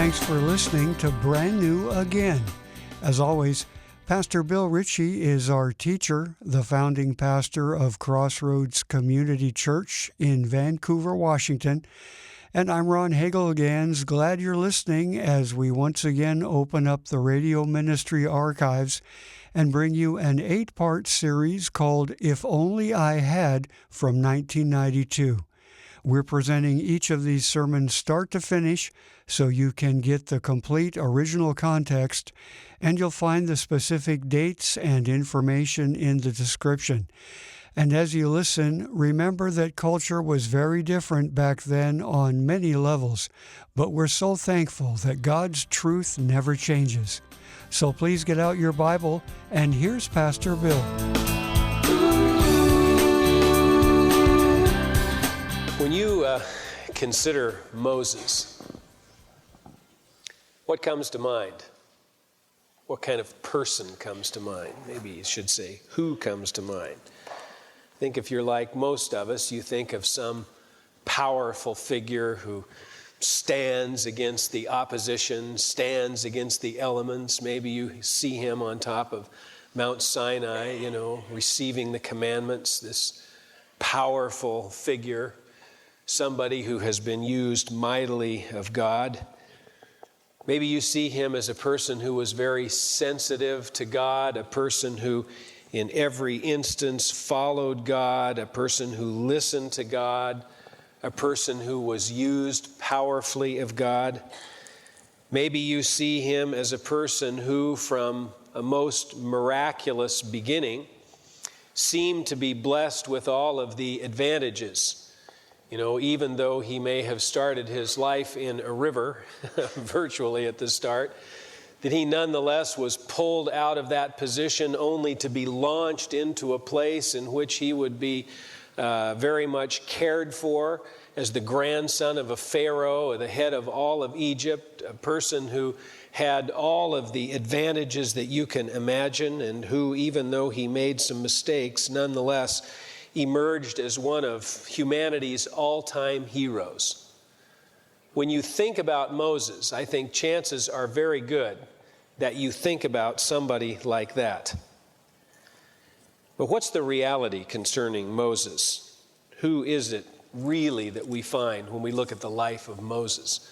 Thanks for listening to Brand New Again. As always, Pastor Bill Ritchie is our teacher, the founding pastor of Crossroads Community Church in Vancouver, Washington. And I'm Ron Hagelgans. Glad you're listening as we once again open up the radio ministry archives and bring you an 8-part series called If Only I Had from 1992. We're presenting each of these sermons start to finish so you can get the complete original context, and you'll find the specific dates and information in the description. And as you listen, remember that culture was very different back then on many levels, but we're so thankful that God's truth never changes. So please get out your Bible, and here's Pastor Bill. When you consider Moses, what comes to mind? What kind of person comes to mind? Maybe you should say, who comes to mind? I think if you're like most of us, you think of some powerful figure who stands against the opposition, stands against the elements. Maybe you see him on top of Mount Sinai, receiving the commandments, this powerful figure, somebody who has been used mightily of God. Maybe you see him as a person who was very sensitive to God, a person who in every instance followed God, a person who listened to God, a person who was used powerfully of God. Maybe you see him as a person who, from a most miraculous beginning, seemed to be blessed with all of the advantages. Even though he may have started his life in a river, virtually at the start, that he nonetheless was pulled out of that position only to be launched into a place in which he would be very much cared for as the grandson of a pharaoh, the head of all of Egypt, a person who had all of the advantages that you can imagine, and who, even though he made some mistakes, nonetheless emerged as one of humanity's all-time heroes. When you think about Moses, I think chances are very good that you think about somebody like that. But what's the reality concerning Moses? Who is it really that we find when we look at the life of Moses?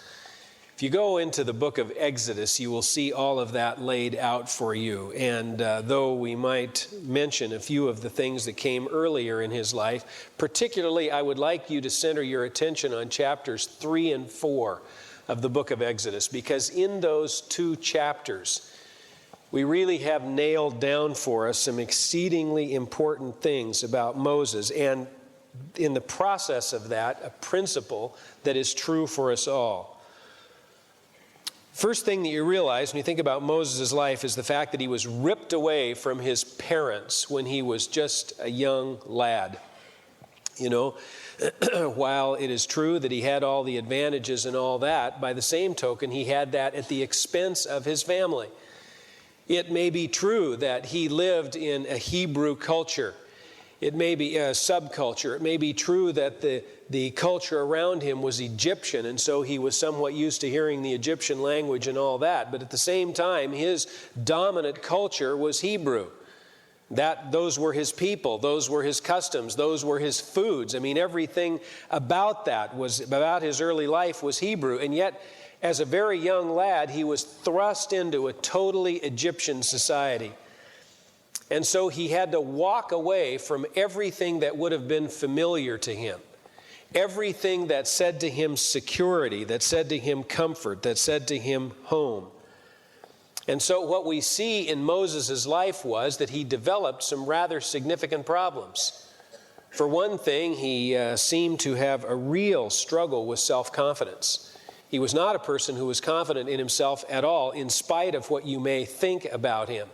If you go into the book of Exodus, you will see all of that laid out for you. And though we might mention a few of the things that came earlier in his life, particularly I would like you to center your attention on chapters 3 and 4 of the book of Exodus, because in those two chapters, we really have nailed down for us some exceedingly important things about Moses, and in the process of that, a principle that is true for us all. First thing that you realize when you think about Moses' life is the fact that he was ripped away from his parents when he was just a young lad. While it is true that he had all the advantages and all that, by the same token, he had that at the expense of his family. It may be true that he lived in a Hebrew culture. It may be a subculture. It may be true that the culture around him was Egyptian, and so he was somewhat used to hearing the Egyptian language and all that. But at the same time, his dominant culture was Hebrew. Those were his people, those were his customs, those were his foods. Everything about his early life was Hebrew. And yet, as a very young lad, he was thrust into a totally Egyptian society. And so he had to walk away from everything that would have been familiar to him. Everything that said to him security, that said to him comfort, that said to him home. And so what we see in Moses' life was that he developed some rather significant problems. For one thing, he seemed to have a real struggle with self-confidence. He was not a person who was confident in himself at all, in spite of what you may think about him.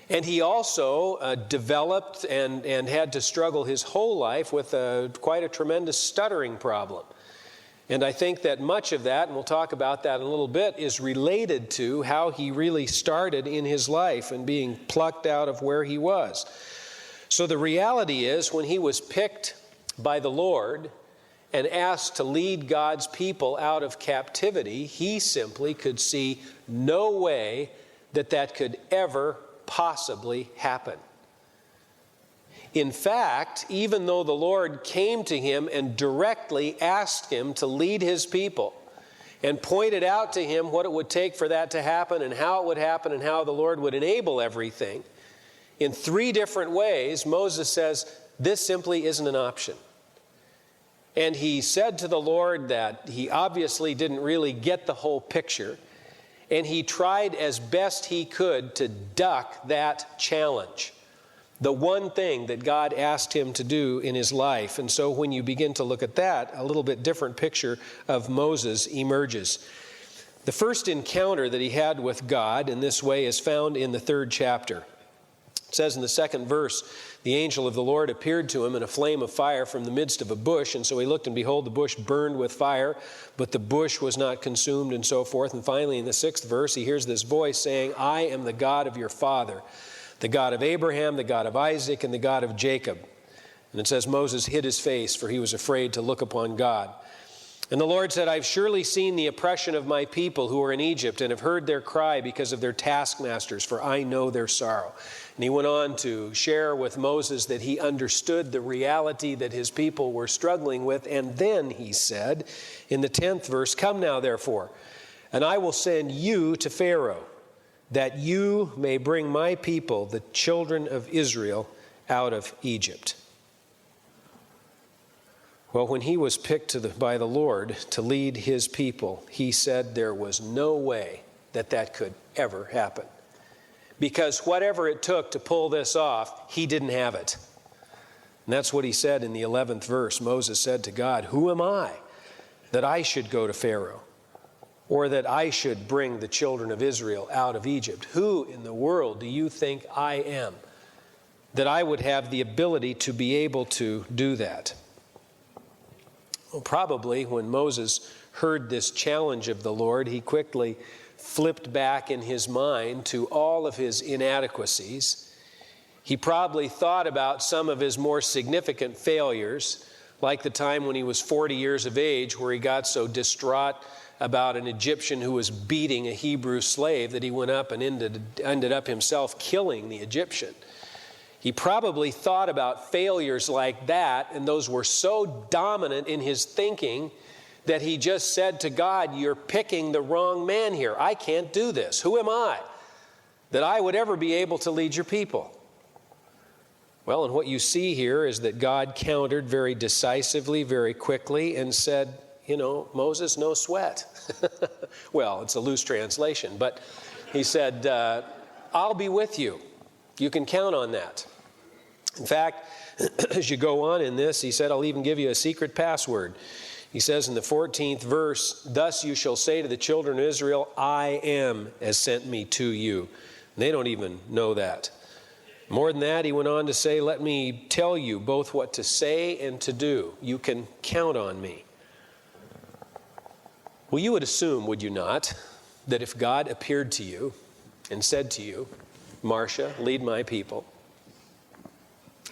And he also developed and had to struggle his whole life with quite a tremendous stuttering problem. And I think that much of that, and we'll talk about that in a little bit, is related to how he really started in his life and being plucked out of where he was. So the reality is, when he was picked by the Lord and asked to lead God's people out of captivity, he simply could see no way that could ever possibly happen. In fact, even though the Lord came to him and directly asked him to lead his people and pointed out to him what it would take for that to happen and how it would happen and how the Lord would enable everything, in 3 different ways, Moses says, this simply isn't an option. And he said to the Lord that he obviously didn't really get the whole picture, and he tried as best he could to duck that challenge, the one thing that God asked him to do in his life. And so when you begin to look at that, a little bit different picture of Moses emerges. The first encounter that he had with God in this way is found in the 3rd chapter. It says in the 2nd verse, the angel of the Lord appeared to him in a flame of fire from the midst of a bush. And so he looked, and behold, the bush burned with fire, but the bush was not consumed, and so forth. And finally, in the 6th verse, he hears this voice saying, I am the God of your father, the God of Abraham, the God of Isaac, and the God of Jacob. And it says Moses hid his face, for he was afraid to look upon God. And the Lord said, I've surely seen the oppression of my people who are in Egypt, and have heard their cry because of their taskmasters, for I know their sorrow. And he went on to share with Moses that he understood the reality that his people were struggling with. And then he said in the 10th verse, come now, therefore, and I will send you to Pharaoh, that you may bring my people, the children of Israel, out of Egypt. Well, when he was picked by the Lord to lead his people, he said there was no way that could ever happen. Because whatever it took to pull this off, he didn't have it. And that's what he said in the 11th verse. Moses said to God, who am I that I should go to Pharaoh, or that I should bring the children of Israel out of Egypt? Who in the world do you think I am, that I would have the ability to be able to do that? Well, probably when Moses heard this challenge of the Lord, he quickly flipped back in his mind to all of his inadequacies. He probably thought about some of his more significant failures, like the time when he was 40 years of age, where he got so distraught about an Egyptian who was beating a Hebrew slave that he went up and ended up himself killing the Egyptian. He probably thought about failures like that, and those were so dominant in his thinking that he just said to God, you're picking the wrong man here. I can't do this. Who am I that I would ever be able to lead your people? Well, and what you see here is that God countered very decisively, very quickly, and said, Moses, no sweat. Well, it's a loose translation, but he said, I'll be with you. You can count on that. In fact, as you go on in this, he said, I'll even give you a secret password. He says in the 14th verse, thus you shall say to the children of Israel, I am has sent me to you. And they don't even know that. More than that, he went on to say, let me tell you both what to say and to do. You can count on me. Well, you would assume, would you not, that if God appeared to you and said to you, Marcia, lead my people,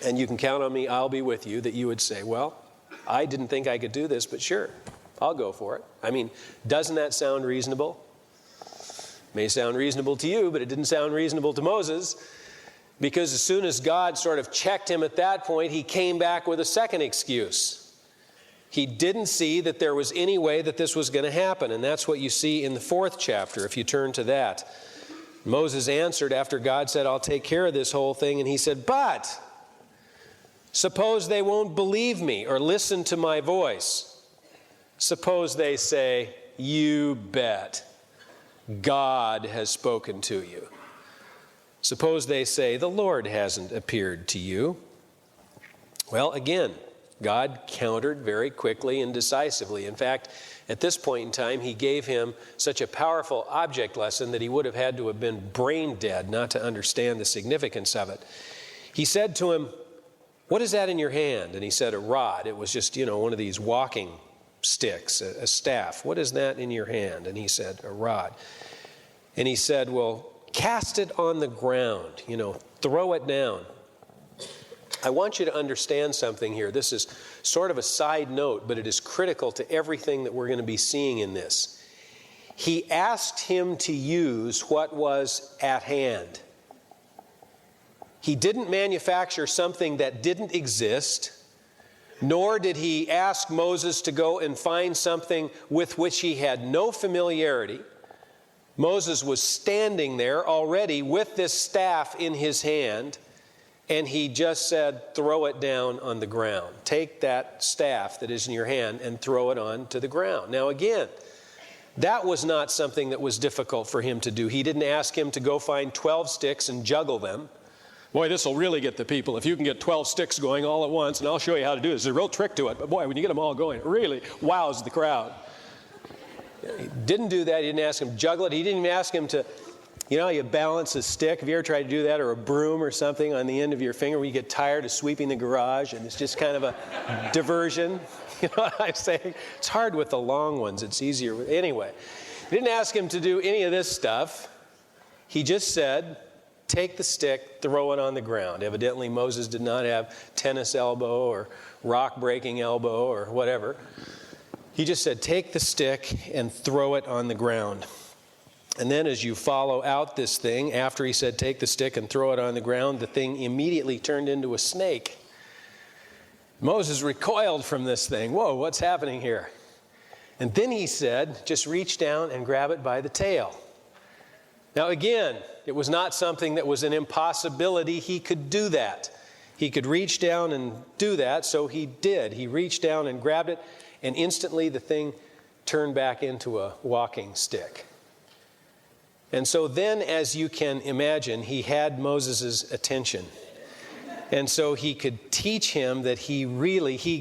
and you can count on me, I'll be with you, that you would say, well, I didn't think I could do this, but sure, I'll go for it. I mean, doesn't that sound reasonable? May sound reasonable to you, but it didn't sound reasonable to Moses, because as soon as God sort of checked him at that point, he came back with a second excuse. He didn't see that there was any way that this was going to happen, and that's what you see in the 4th chapter, if you turn to that. Moses answered after God said, I'll take care of this whole thing, and he said, but suppose they won't believe me or listen to my voice. Suppose they say, you bet, God has spoken to you. Suppose they say, the Lord hasn't appeared to you. Well, again, God countered very quickly and decisively. In fact, at this point in time, he gave him such a powerful object lesson that he would have had to have been brain dead not to understand the significance of it. He said to him, what is that in your hand? And he said, a rod. It was just, one of these walking sticks, a staff. What is that in your hand? And he said, a rod. And he said, well, cast it on the ground, throw it down. I want you to understand something here. This is sort of a side note, but it is critical to everything that we're going to be seeing in this. He asked him to use what was at hand. He didn't manufacture something that didn't exist, nor did he ask Moses to go and find something with which he had no familiarity. Moses was standing there already with this staff in his hand, and he just said, throw it down on the ground. Take that staff that is in your hand and throw it onto the ground. Now again, that was not something that was difficult for him to do. He didn't ask him to go find 12 sticks and juggle them. Boy, this will really get the people. If you can get 12 sticks going all at once, and I'll show you how to do this. There's a real trick to it. But boy, when you get them all going, it really wows the crowd. He didn't do that. He didn't ask him to juggle it. He didn't even ask him to, you balance a stick. Have you ever tried to do that? Or a broom or something on the end of your finger when you get tired of sweeping the garage and it's just kind of a diversion? You know what I'm saying? It's hard with the long ones. It's easier. Anyway, he didn't ask him to do any of this stuff. He just said, take the stick, throw it on the ground. Evidently, Moses did not have tennis elbow or rock-breaking elbow or whatever. He just said, take the stick and throw it on the ground. And then as you follow out this thing, after he said, take the stick and throw it on the ground, the thing immediately turned into a snake. Moses recoiled from this thing. Whoa, what's happening here? And then he said, just reach down and grab it by the tail. Now again, it was not something that was an impossibility. He could do that. He could reach down and do that, so he did. He reached down and grabbed it, and instantly the thing turned back into a walking stick. And so then, as you can imagine, he had Moses' attention. And so he could teach him that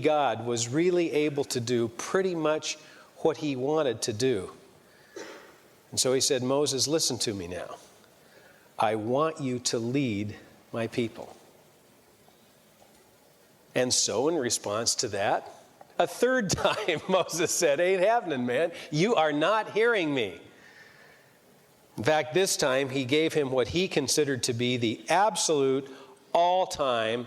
God, was really able to do pretty much what he wanted to do. And so he said, Moses, listen to me now. I want you to lead my people. And so in response to that, a third time Moses said, ain't happening, man. You are not hearing me. In fact, this time he gave him what he considered to be the absolute all-time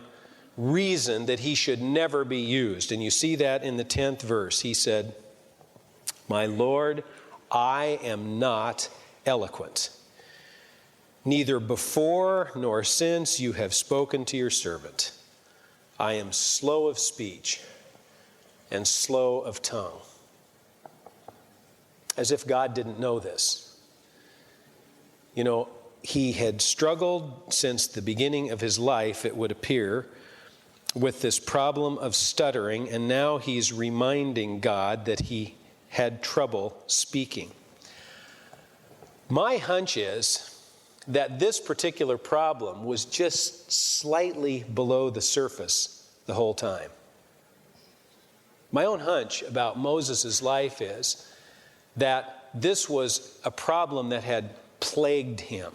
reason that he should never be used. And you see that in the 10th verse. He said, my Lord, I am not eloquent. Neither before nor since you have spoken to your servant. I am slow of speech and slow of tongue. As if God didn't know this. He had struggled since the beginning of his life, it would appear, with this problem of stuttering, and now he's reminding God that he had trouble speaking. My hunch is that this particular problem was just slightly below the surface the whole time. My own hunch about Moses' life is that this was a problem that had plagued him.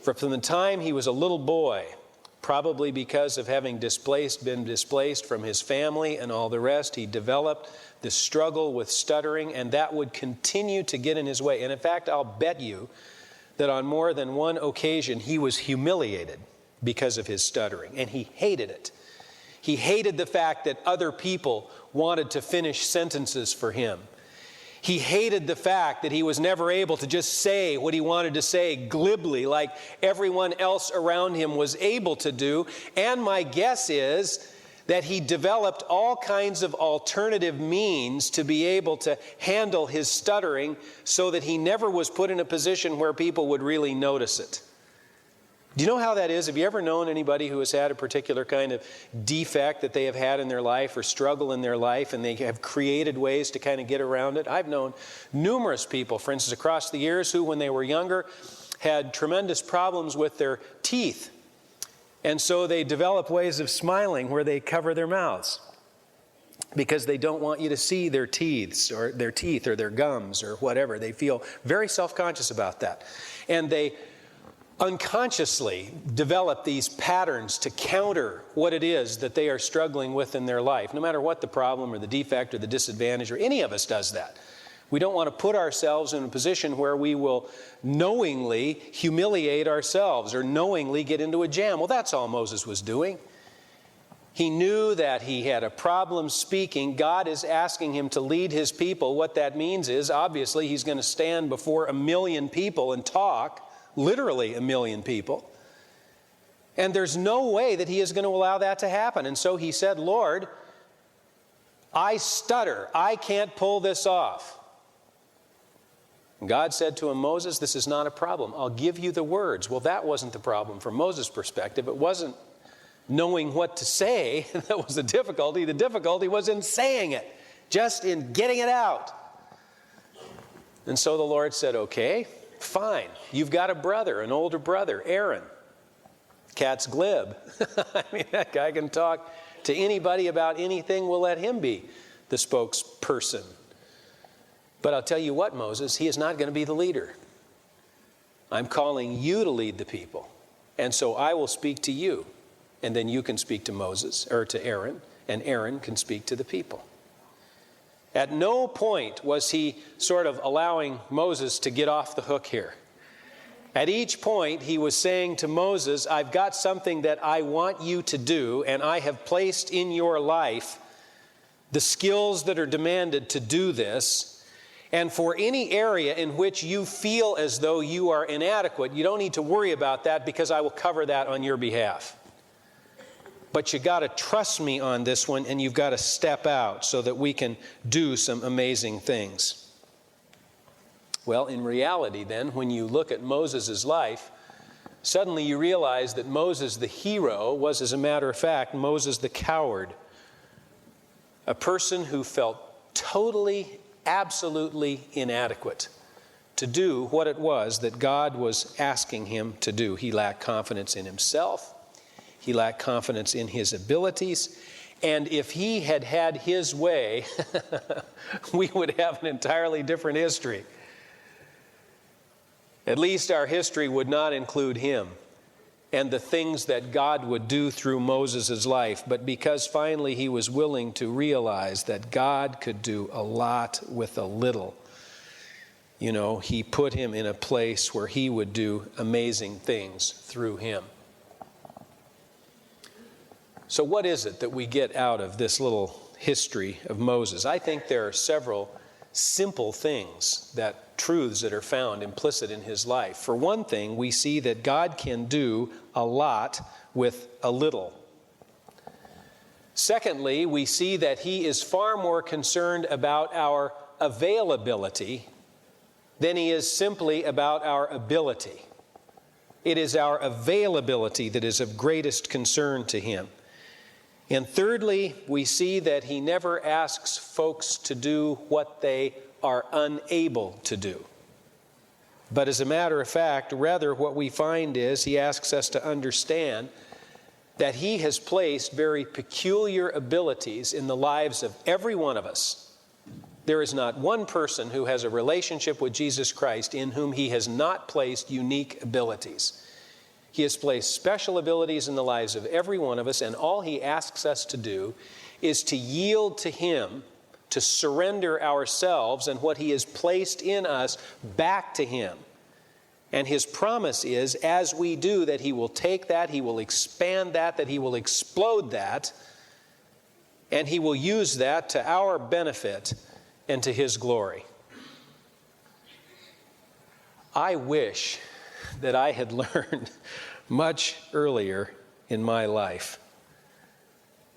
From the time he was a little boy, probably because of having been displaced from his family and all the rest, he developed this struggle with stuttering, and that would continue to get in his way. And in fact, I'll bet you that on more than one occasion he was humiliated because of his stuttering, and he hated it. He hated the fact that other people wanted to finish sentences for him. He hated the fact that he was never able to just say what he wanted to say glibly like everyone else around him was able to do. And my guess is that he developed all kinds of alternative means to be able to handle his stuttering so that he never was put in a position where people would really notice it. Do you know how that is? Have you ever known anybody who has had a particular kind of defect that they have had in their life or struggle in their life, and they have created ways to kind of get around it? I've known numerous people, for instance, across the years who, when they were younger, had tremendous problems with their teeth. And so they develop ways of smiling where they cover their mouths because they don't want you to see their teeth or their gums or whatever. They feel very self-conscious about that. And they unconsciously develop these patterns to counter what it is that they are struggling with in their life, no matter what the problem or the defect or the disadvantage, or any of us does that. We don't want to put ourselves in a position where we will knowingly humiliate ourselves or knowingly get into a jam. Well, that's all Moses was doing. He knew that he had a problem speaking. God is asking him to lead his people. What that means is, obviously, he's going to stand before 1 million people and talk, literally 1 million people. And there's no way that he is going to allow that to happen. And so he said, Lord, I stutter. I can't pull this off. And God said to him, Moses, this is not a problem. I'll give you the words. Well, that wasn't the problem from Moses' perspective. It wasn't knowing what to say that was the difficulty. The difficulty was in saying it, just in getting it out. And so the Lord said, okay, fine. You've got a brother, an older brother, Aaron. Cat's glib. I mean, that guy can talk to anybody about anything. We'll let him be the spokesperson. But I'll tell you what, Moses, he is not going to be the leader. I'm calling you to lead the people. And so I will speak to you. And then you can speak to Moses, or to Aaron, and Aaron can speak to the people. At no point was he sort of allowing Moses to get off the hook here. At each point, he was saying to Moses, I've got something that I want you to do, and I have placed in your life the skills that are demanded to do this. And for any area in which you feel as though you are inadequate, you don't need to worry about that because I will cover that on your behalf. But you got to trust me on this one, and you've got to step out so that we can do some amazing things. Well, in reality then, when you look at Moses' life, suddenly you realize that Moses the hero was, as a matter of fact, Moses the coward. A person who felt totally, absolutely inadequate to do what it was that God was asking him to do. He lacked confidence in himself. He lacked confidence in his abilities. And if he had had his way, we would have an entirely different history. At least our history would not include him and the things that God would do through Moses' life. But because finally he was willing to realize that God could do a lot with a little, he put him in a place where he would do amazing things through him. So what is it that we get out of this little history of Moses? I think there are several simple things, truths that are found implicit in his life. For one thing, we see that God can do a lot with a little. Secondly, we see that he is far more concerned about our availability than he is simply about our ability. It is our availability that is of greatest concern to him. And thirdly, we see that he never asks folks to do what they are unable to do. But as a matter of fact, rather what we find is he asks us to understand that he has placed very peculiar abilities in the lives of every one of us. There is not one person who has a relationship with Jesus Christ in whom he has not placed unique abilities. He has placed special abilities in the lives of every one of us, and all he asks us to do is to yield to him, to surrender ourselves and what he has placed in us back to him. And his promise is, as we do, that he will take that, he will expand that he will explode that, and he will use that to our benefit and to his glory. I wish that I had learned much earlier in my life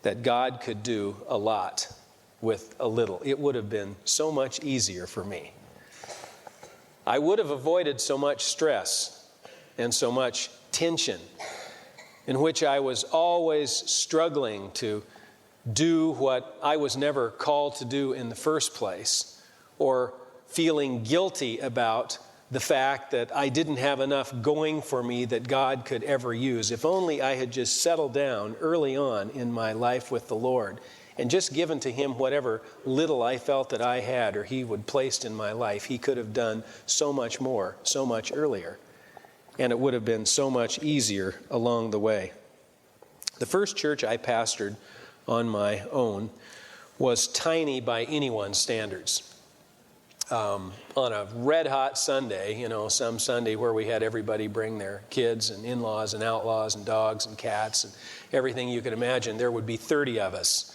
that God could do a lot with a little. It would have been so much easier for me. I would have avoided so much stress and so much tension in which I was always struggling to do what I was never called to do in the first place, or feeling guilty about the fact that I didn't have enough going for me that God could ever use. If only I had just settled down early on in my life with the Lord and just given to him whatever little I felt that I had or he would placed in my life, he could have done so much more, so much earlier. And it would have been so much easier along the way. The first church I pastored on my own was tiny by anyone's standards. on a red-hot Sunday, some Sunday where we had everybody bring their kids and in-laws and outlaws and dogs and cats and everything you could imagine, there would be 30 of us.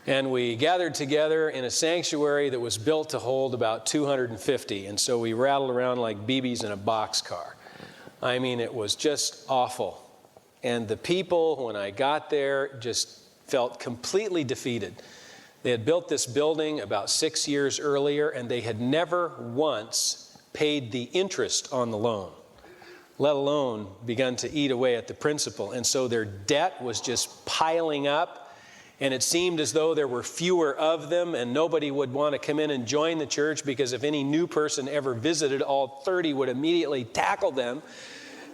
And we gathered together in a sanctuary that was built to hold about 250. And so we rattled around like BBs in a boxcar. I mean, it was just awful. And the people, when I got there, just felt completely defeated. They had built this building about 6 years earlier, and they had never once paid the interest on the loan, let alone begun to eat away at the principal. And so their debt was just piling up. And it seemed as though there were fewer of them, and nobody would want to come in and join the church, because if any new person ever visited, all 30 would immediately tackle them,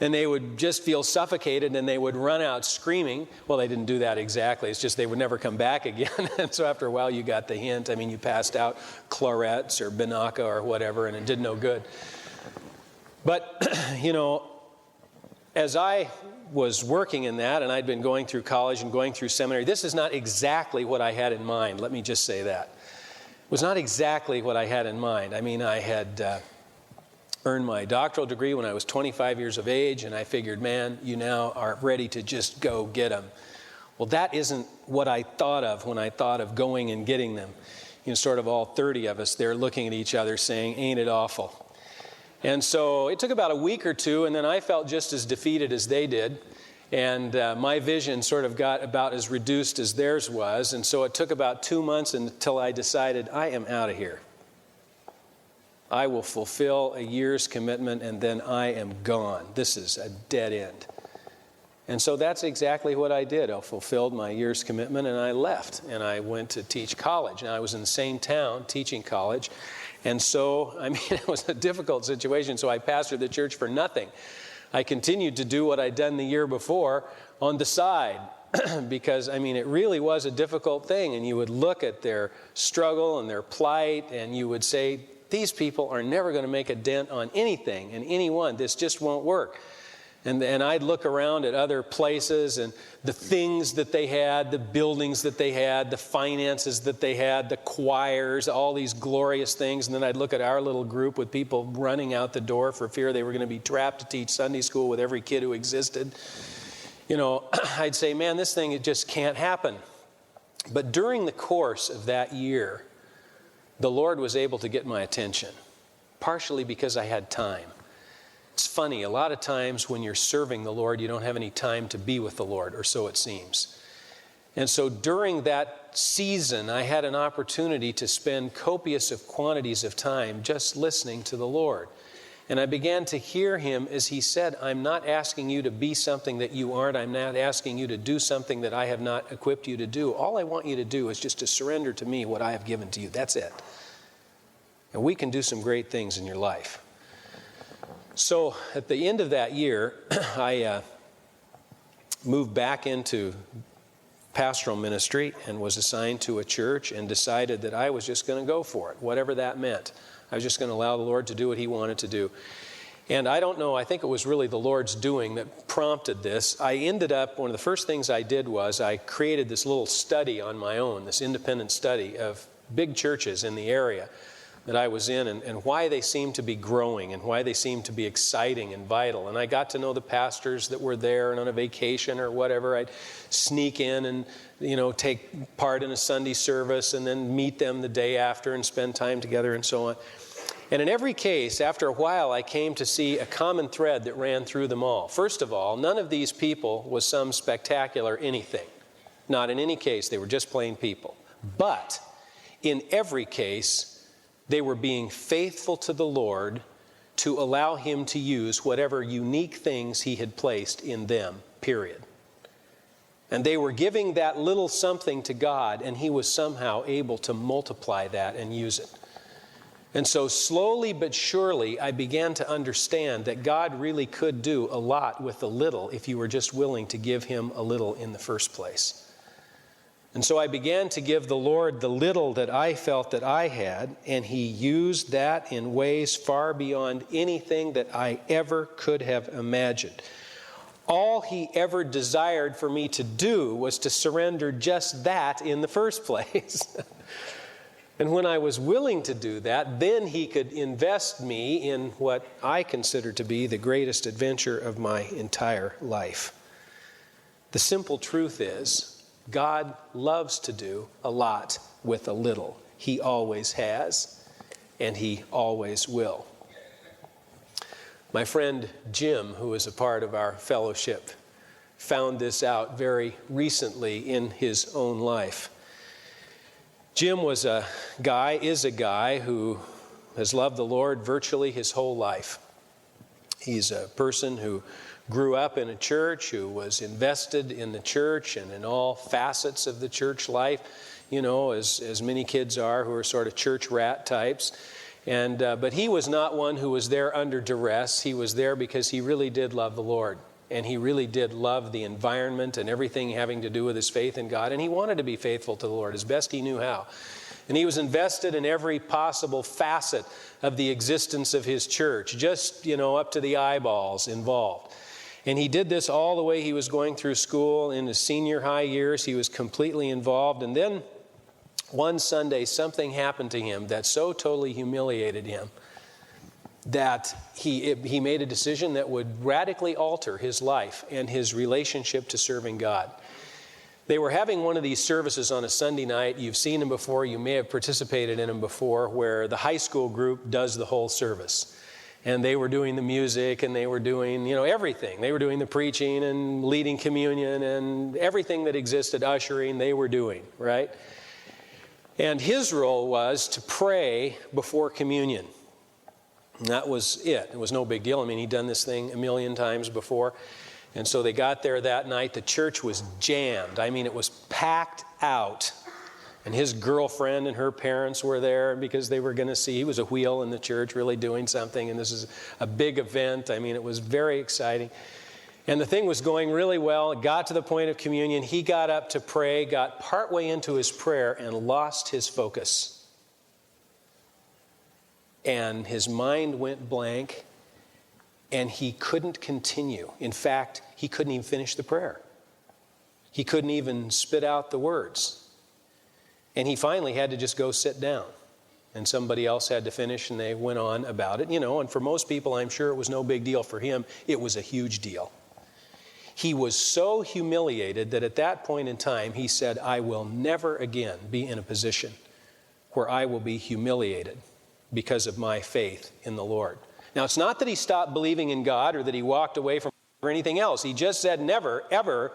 and they would just feel suffocated, and they would run out screaming. Well, they didn't do that exactly. It's just they would never come back again. And so after a while, you got the hint. I mean, you passed out Clarets or Binaca or whatever, and it did no good. But, as I was working in that, and I'd been going through college and going through seminary, this is not exactly what I had in mind. Let me just say that. It was not exactly what I had in mind. I mean, I had earned my doctoral degree when I was 25 years of age, and I figured, man, you now are ready to just go get them. Well, that isn't what I thought of when I thought of going and getting them. Sort of all 30 of us there looking at each other saying, ain't it awful? And so it took about a week or two, and then I felt just as defeated as they did. And my vision sort of got about as reduced as theirs was. And so it took about 2 months until I decided, I am out of here. I will fulfill a year's commitment, and then I am gone. This is a dead end. And so that's exactly what I did. I fulfilled my year's commitment, and I left. And I went to teach college. And I was in the same town teaching college. And so, it was a difficult situation, so I pastored the church for nothing. I continued to do what I'd done the year before on the side, because, it really was a difficult thing. And you would look at their struggle and their plight, and you would say, these people are never going to make a dent on anything and anyone. This just won't work. And I'd look around at other places and the things that they had, the buildings that they had, the finances that they had, the choirs, all these glorious things. And then I'd look at our little group with people running out the door for fear they were going to be trapped to teach Sunday school with every kid who existed. I'd say, man, this thing, it just can't happen. But during the course of that year, the Lord was able to get my attention, partially because I had time. It's funny, a lot of times when you're serving the Lord, you don't have any time to be with the Lord, or so it seems. And so during that season, I had an opportunity to spend copious of quantities of time just listening to the Lord. And I began to hear him as he said, I'm not asking you to be something that you aren't. I'm not asking you to do something that I have not equipped you to do. All I want you to do is just to surrender to me what I have given to you. That's it. And we can do some great things in your life. So at the end of that year, I moved back into pastoral ministry and was assigned to a church and decided that I was just going to go for it, whatever that meant. I was just going to allow the Lord to do what he wanted to do. And I don't know, I think it was really the Lord's doing that prompted this. I ended up, one of the first things I did was I created this little study on my own, this independent study of big churches in the area that I was in and why they seemed to be growing and why they seemed to be exciting and vital. And I got to know the pastors that were there, and on a vacation or whatever, I'd sneak in and, take part in a Sunday service and then meet them the day after and spend time together and so on. And in every case, after a while, I came to see a common thread that ran through them all. First of all, none of these people was some spectacular anything. Not in any case. They were just plain people. But in every case, they were being faithful to the Lord to allow him to use whatever unique things he had placed in them, period. And they were giving that little something to God, and he was somehow able to multiply that and use it. And so slowly but surely, I began to understand that God really could do a lot with the little if you were just willing to give him a little in the first place. And so I began to give the Lord the little that I felt that I had, and he used that in ways far beyond anything that I ever could have imagined. All he ever desired for me to do was to surrender just that in the first place. And when I was willing to do that, then he could invest me in what I consider to be the greatest adventure of my entire life. The simple truth is, God loves to do a lot with a little. He always has, and he always will. My friend Jim, who is a part of our fellowship, found this out very recently in his own life. Jim is a guy who has loved the Lord virtually his whole life. He's a person who grew up in a church, who was invested in the church and in all facets of the church life, as many kids are who are sort of church rat types. But he was not one who was there under duress. He was there because he really did love the Lord. And he really did love the environment and everything having to do with his faith in God. And he wanted to be faithful to the Lord as best he knew how. And he was invested in every possible facet of the existence of his church, just, up to the eyeballs involved. And he did this all the way he was going through school. In his senior high years, he was completely involved. And then one Sunday, something happened to him that so totally humiliated him that he made a decision that would radically alter his life and his relationship to serving God. They were having one of these services on a Sunday night. You've seen them before. You may have participated in them before, where the high school group does the whole service. And they were doing the music, and they were doing, everything. They were doing the preaching and leading communion and everything that existed, ushering, they were doing, right? And his role was to pray before communion. And that was it. It was no big deal. He'd done this thing a million times before. And so they got there that night. The church was jammed. It was packed out. And his girlfriend and her parents were there because they were going to see. He was a wheel in the church, really doing something. And this is a big event. It was very exciting. And the thing was going really well. It got to the point of communion. He got up to pray, got partway into his prayer, and lost his focus. And his mind went blank, and he couldn't continue. In fact, he couldn't even finish the prayer. He couldn't even spit out the words. And he finally had to just go sit down. And somebody else had to finish, and they went on about it. And for most people, I'm sure it was no big deal. For him, it was a huge deal. He was so humiliated that at that point in time, he said, I will never again be in a position where I will be humiliated because of my faith in the Lord. Now, it's not that he stopped believing in God or that he walked away from or anything else. He just said, never, ever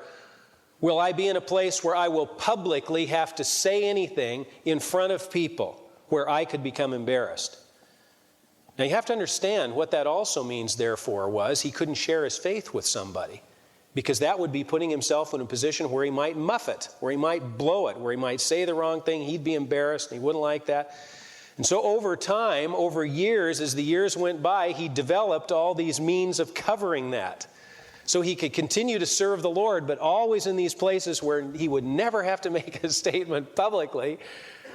will I be in a place where I will publicly have to say anything in front of people where I could become embarrassed. Now, you have to understand what that also means, therefore, was he couldn't share his faith with somebody, because that would be putting himself in a position where he might muff it, where he might blow it, where he might say the wrong thing. He'd be embarrassed, and he wouldn't like that. And so over time, over years, as the years went by, he developed all these means of covering that. So he could continue to serve the Lord, but always in these places where he would never have to make a statement publicly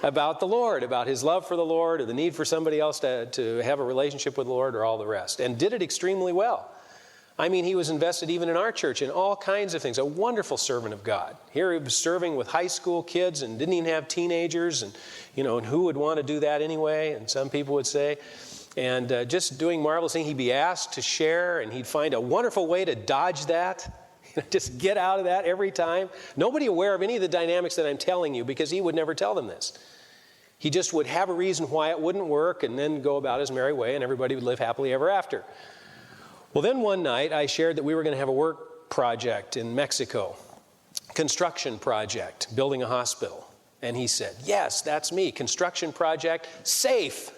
about the Lord, about his love for the Lord, or the need for somebody else to have a relationship with the Lord, or all the rest. And did it extremely well. He was invested even in our church in all kinds of things. A wonderful servant of God. Here he was serving with high school kids and didn't even have teenagers. And, and who would want to do that anyway? And some people would say. And just doing marvelous things. He'd be asked to share, and he'd find a wonderful way to dodge that. Just get out of that every time. Nobody aware of any of the dynamics that I'm telling you, because he would never tell them this. He just would have a reason why it wouldn't work and then go about his merry way, and everybody would live happily ever after. Well, then one night I shared that we were going to have a work project in Mexico, construction project, building a hospital. And he said, yes, that's me, construction project, safe.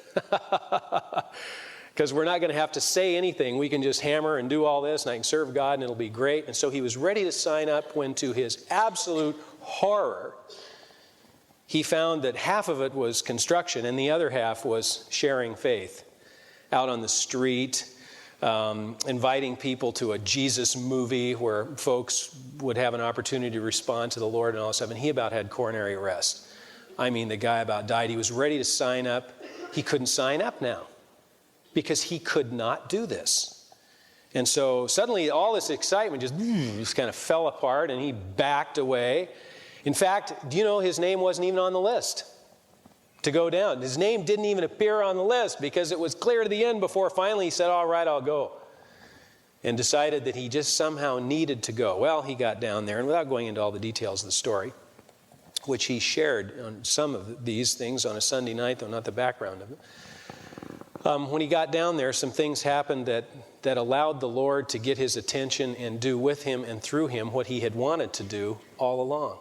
Because we're not going to have to say anything. We can just hammer and do all this, and I can serve God, and it'll be great. And so he was ready to sign up when, to his absolute horror, he found that half of it was construction and the other half was sharing faith out on the street, inviting people to a Jesus movie where folks would have an opportunity to respond to the Lord and all that stuff. And he about had coronary arrest. The guy about died. He was ready to sign up. He couldn't sign up now because he could not do this. And so suddenly all this excitement just kind of fell apart, and he backed away. In fact, do you know his name wasn't even on the list? to go down. His name didn't even appear on the list because it was clear to the end before finally he said, all right, I'll go. And decided that he just somehow needed to go. Well, he got down there, and without going into all the details of the story, which he shared on some of these things on a Sunday night, though not the background of it. When he got down there, some things happened that allowed the Lord to get his attention and do with him and through him what he had wanted to do all along.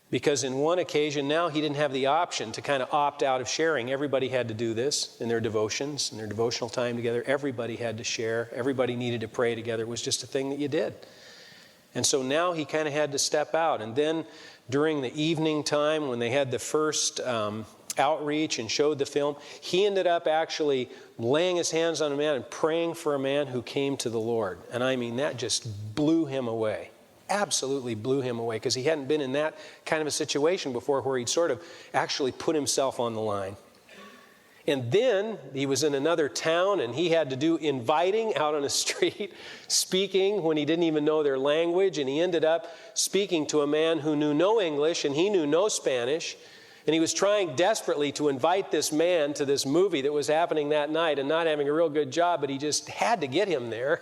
Because in one occasion now he didn't have the option to kind of opt out of sharing. Everybody had to do this in their devotions, in their devotional time together. Everybody had to share. Everybody needed to pray together. It was just a thing that you did. And so now he kind of had to step out. And then during the evening time when they had the first outreach and showed the film, he ended up actually laying his hands on a man and praying for a man who came to the Lord. And I mean, that just blew him away. Absolutely blew him away, because he hadn't been in that kind of a situation before where he'd sort of actually put himself on the line. And then he was in another town and he had to do inviting out on a street, speaking when he didn't even know their language, and he ended up speaking to a man who knew no English and he knew no Spanish. And he was trying desperately to invite this man to this movie that was happening that night and not having a real good job, but he just had to get him there.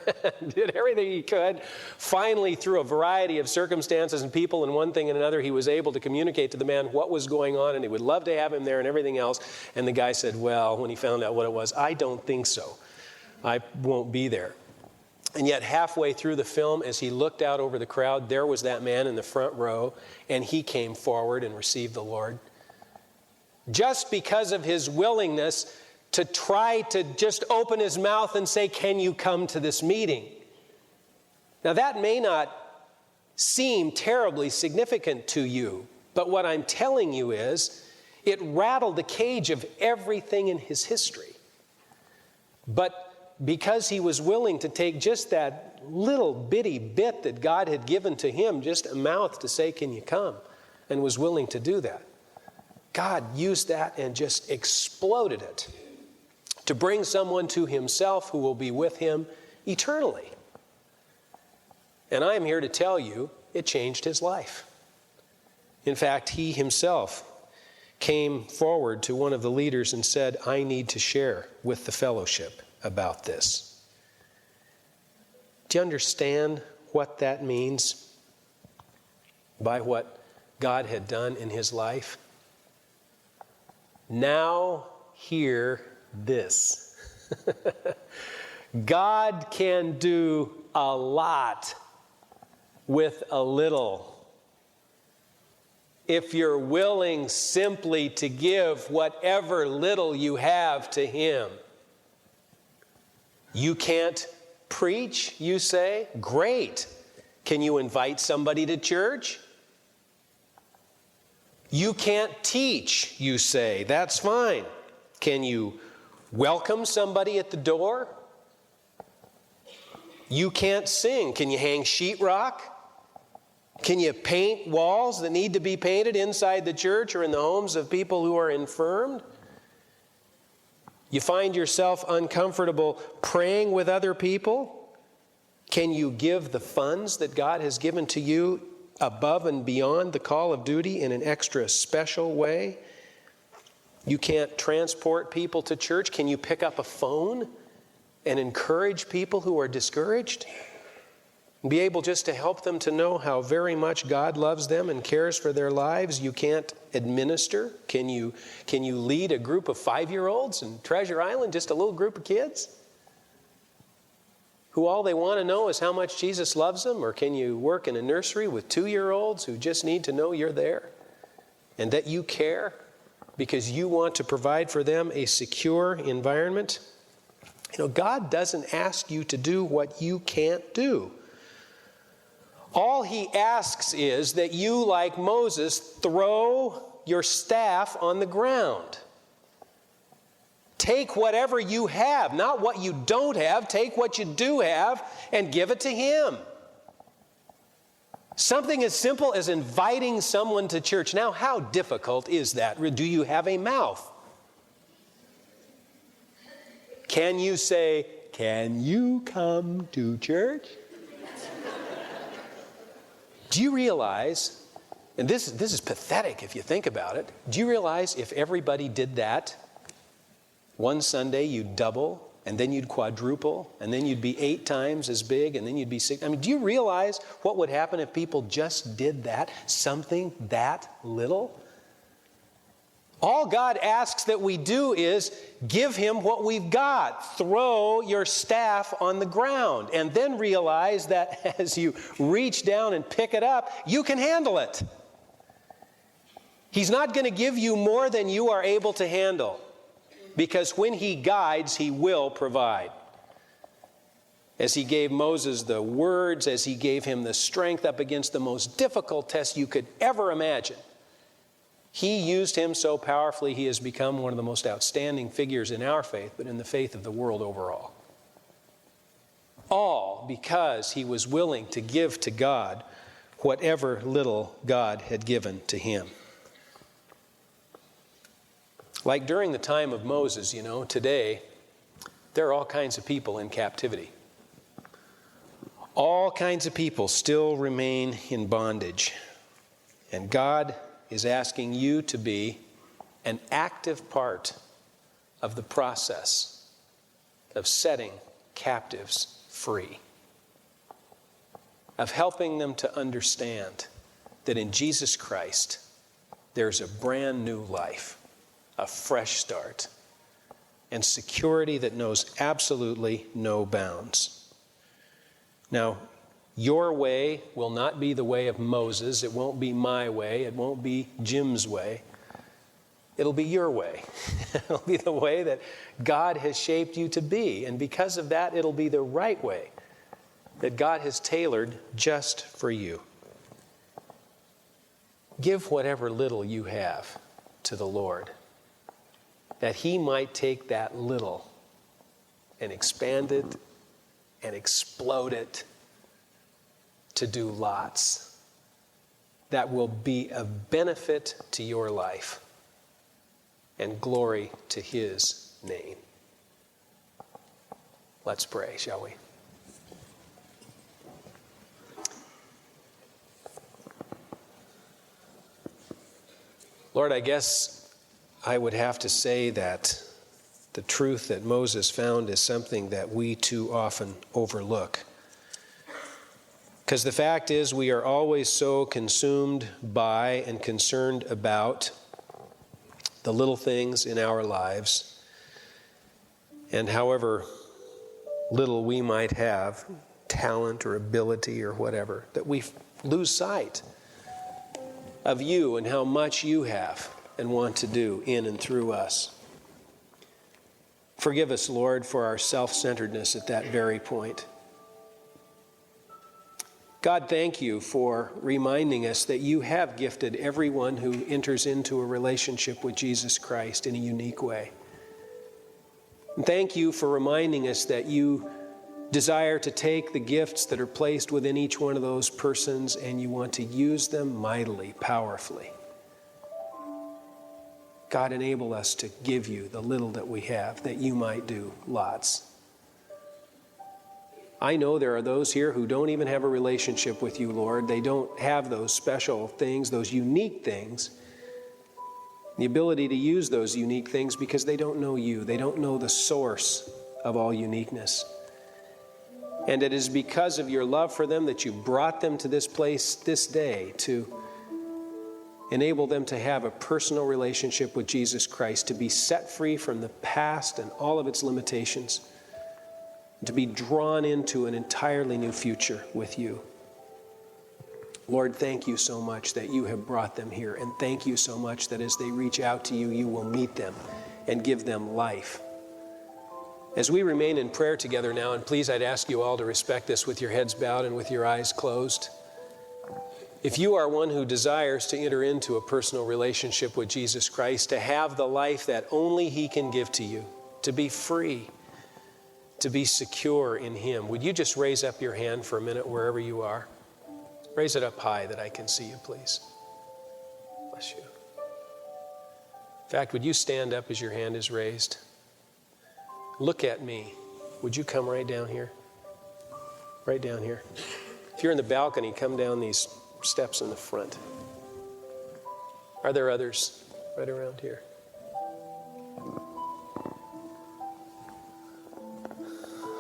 Did everything he could. Finally, through a variety of circumstances and people and one thing and another, he was able to communicate to the man what was going on, and he would love to have him there and everything else. And the guy said, well, when he found out what it was, I don't think so. I won't be there. And yet halfway through the film, as he looked out over the crowd, there was that man in the front row, and he came forward and received the Lord. Just because of his willingness to try to just open his mouth and say, can you come to this meeting? Now that may not seem terribly significant to you, but what I'm telling you is it rattled the cage of everything in his history. But because he was willing to take just that little bitty bit that God had given to him, just a mouth to say, can you come? And was willing to do that. God used that and just exploded it to bring someone to himself who will be with him eternally. And I am here to tell you, it changed his life. In fact, he himself came forward to one of the leaders and said, I need to share with the fellowship about this. Do you understand what that means by what God had done in his life? Now hear this. God can do a lot with a little. If you're willing simply to give whatever little you have to him. You can't preach, you say? Great. Can you invite somebody to church? You can't teach, you say. That's fine. Can you welcome somebody at the door? You can't sing. Can you hang sheetrock? Can you paint walls that need to be painted inside the church or in the homes of people who are infirmed? You find yourself uncomfortable praying with other people? Can you give the funds that God has given to you above and beyond the call of duty in an extra special way? You can't transport people to church. Can you pick up a phone and encourage people who are discouraged? And be able just to help them to know how very much God loves them and cares for their lives. You can't administer. Can you lead a group of 5-year-olds in Treasure Island, just a little group of kids who all they want to know is how much Jesus loves them? Or can you work in a nursery with 2-year-olds who just need to know you're there and that you care because you want to provide for them a secure environment? You know, God doesn't ask you to do what you can't do. All he asks is that you, like Moses, throw your staff on the ground. Take whatever you have, not what you don't have. Take what you do have and give it to him. Something as simple as inviting someone to church. Now, how difficult is that? Do you have a mouth? Can you say, can you come to church? Do you realize And this is pathetic if you think about it. Do you realize if everybody did that, one Sunday you'd double, and then you'd quadruple, and then you'd be 8 times as big, and then you'd be 6. I mean, do you realize what would happen if people just did that? Something that little? All God asks that we do is give him what we've got. Throw your staff on the ground, and then realize that as you reach down and pick it up, you can handle it. He's not going to give you more than you are able to handle, because when he guides, he will provide. As he gave Moses the words, as he gave him the strength up against the most difficult test you could ever imagine, he used him so powerfully he has become one of the most outstanding figures in our faith, but in the faith of the world overall. All because he was willing to give to God whatever little God had given to him. Like during the time of Moses, today, there are all kinds of people in captivity. All kinds of people still remain in bondage. And God is asking you to be an active part of the process of setting captives free, of helping them to understand that in Jesus Christ there's a brand new life, a fresh start, and security that knows absolutely no bounds. Now, your way will not be the way of Moses. It won't be my way. It won't be Jim's way. It'll be your way. It'll be the way that God has shaped you to be. And because of that, it'll be the right way that God has tailored just for you. Give whatever little you have to the Lord, that he might take that little and expand it and explode it to do lots that will be of benefit to your life and glory to his name. Let's pray, shall we? Lord, I guess I would have to say that the truth that Moses found is something that we too often overlook. Because the fact is, we are always so consumed by and concerned about the little things in our lives. And however little we might have, talent or ability or whatever, that we lose sight of you and how much you have and want to do in and through us. Forgive us, Lord, for our self-centeredness at that very point. God, thank you for reminding us that you have gifted everyone who enters into a relationship with Jesus Christ in a unique way. And thank you for reminding us that you desire to take the gifts that are placed within each one of those persons and you want to use them mightily, powerfully. God, enable us to give you the little that we have, that you might do lots. I know there are those here who don't even have a relationship with you, Lord. They don't have those special things, those unique things, the ability to use those unique things because they don't know you. They don't know the source of all uniqueness. And it is because of your love for them that you brought them to this place this day to enable them to have a personal relationship with Jesus Christ, to be set free from the past and all of its limitations, to be drawn into an entirely new future with you. Lord, thank you so much that you have brought them here, and thank you so much that as they reach out to you, you will meet them and give them life. As we remain in prayer together now, and please, I'd ask you all to respect this with your heads bowed and with your eyes closed. If you are one who desires to enter into a personal relationship with Jesus Christ, to have the life that only he can give to you, to be free, to be secure in him, would you just raise up your hand for a minute wherever you are? Raise it up high that I can see you, please. Bless you. In fact, would you stand up as your hand is raised? Look at me. Would you come right down here? Right down here. If you're in the balcony, come down these steps in the front. Are there others right around here?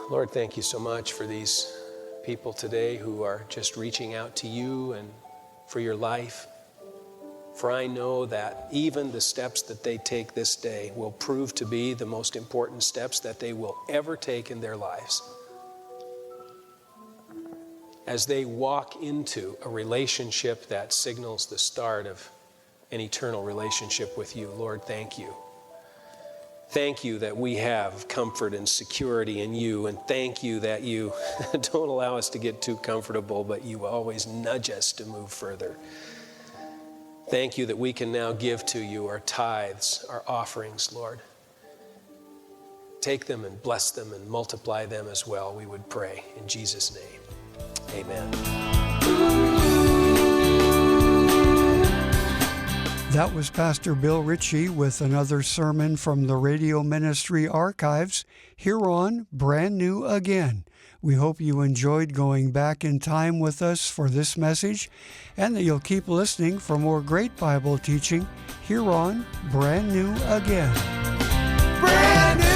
Lord, thank you so much for these people today who are just reaching out to you and for your life. For I know that even the steps that they take this day will prove to be the most important steps that they will ever take in their lives. As they walk into a relationship that signals the start of an eternal relationship with you, Lord, thank you. Thank you that we have comfort and security in you, and thank you that you don't allow us to get too comfortable, but you always nudge us to move further. Thank you that we can now give to you our tithes, our offerings, Lord. Take them and bless them and multiply them as well, we would pray. In Jesus' name, amen. That was Pastor Bill Ritchie with another sermon from the Radio Ministry Archives here on Brand New Again. We hope you enjoyed going back in time with us for this message and that you'll keep listening for more great Bible teaching here on Brand New Again. Brand new.